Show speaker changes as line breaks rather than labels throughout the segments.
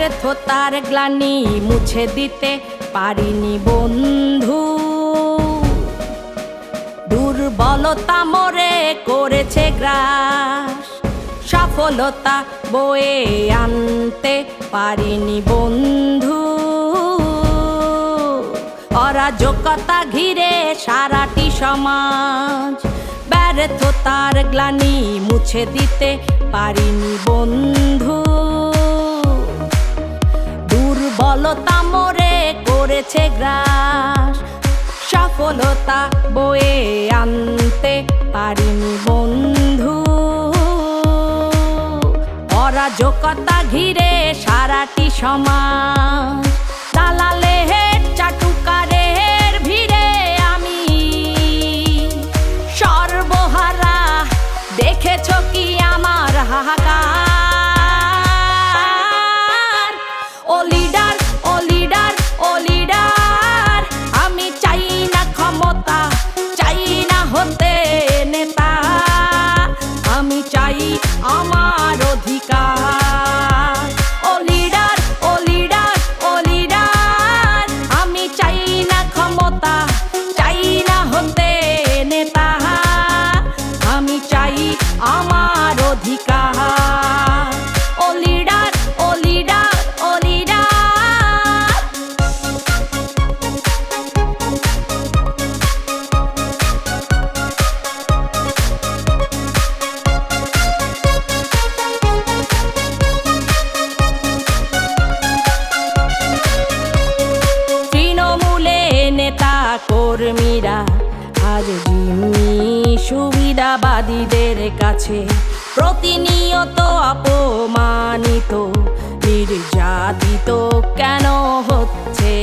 ব্যর্থতার গ্লানি মুছে দিতে পারিনি বন্ধু। দুর্বলতা মোরে করেছে গ্রাস, সফলতা বয়ে আনতে পারিনি বন্ধু। অরাজকতা ঘিরে সারাটি সমাজ, ব্যর্থতার গ্লানি মুছে দিতে পারিনি বন্ধু। দুর্বলতা মোরে করেছে গ্রাস, সফলতা বয়ে আনতে পারিনি বন্ধু। অরাজকতা ঘিরে সারাটি সমাজ, দালালের চাটুকারের ভিড়ে আমি সর্বহারা। দেখেছ কি আমার হাহাকার? ও লিডার, ও লিডার, ও লিডার, আমি চাই না ক্ষমতা, চাই না হতে নেতা, আমি চাই আমার অধিকার। ও লিডার, ও লিডার, ও লিডার, আমি চাই না ক্ষমতা, চাই না হতে নেতা, আমি চাই আমার অধিকার। ও লিডার, ও লিডার, ও লিডার। তৃণমূলে নেতা কর্মীরা আজ জিম্মি সুবিধাবাদীদের কাছে প্রতিনিয়ত অপমানিত, নির্যাতিত কেন হচ্ছে?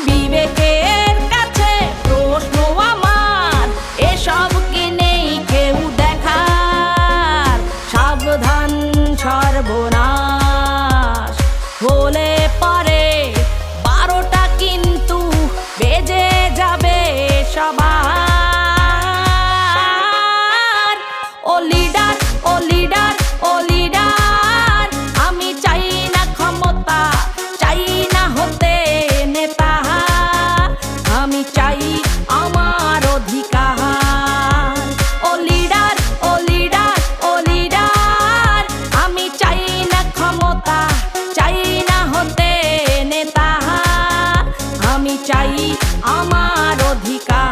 বিবেকের কাছে প্রশ্ন আমার, এসব কি নেই কেউ দেখার? সাবধান, সর্বনাশ হলে পরে 12টা কিন্তু বেজে যাবে সবার। ও লিডার, ও লিডার, ও লিডার, আমি চাই না ক্ষমতা, চাই না হতে নেতা, আমি চাই আমার অধিকার। ও লিডার, ও লিডার, ও লিডার, আমি চাই না ক্ষমতা, চাই না হতে নেতা, আমি চাই আমার অধিকার।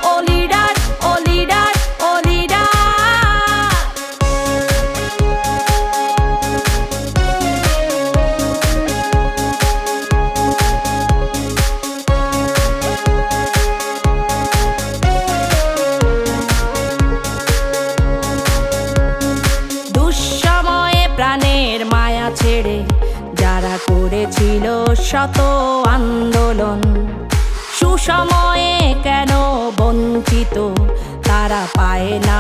ও লিডার, ও লিডার, ও লিডার। দুঃসময়ে প্রাণের মায়া ছেড়ে যারা করেছিল শত আন্দোলন, সুসময়ে কেন বঞ্চিত, তারা পায় না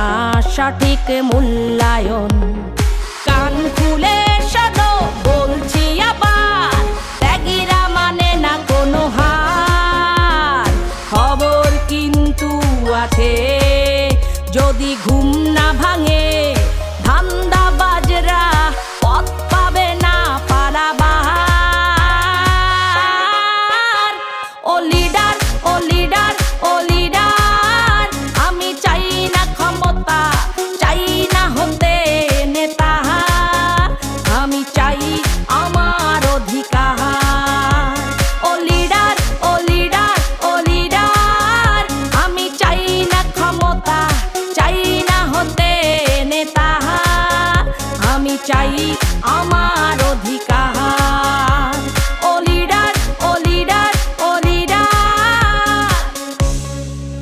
সঠিক মূল্যায়ন।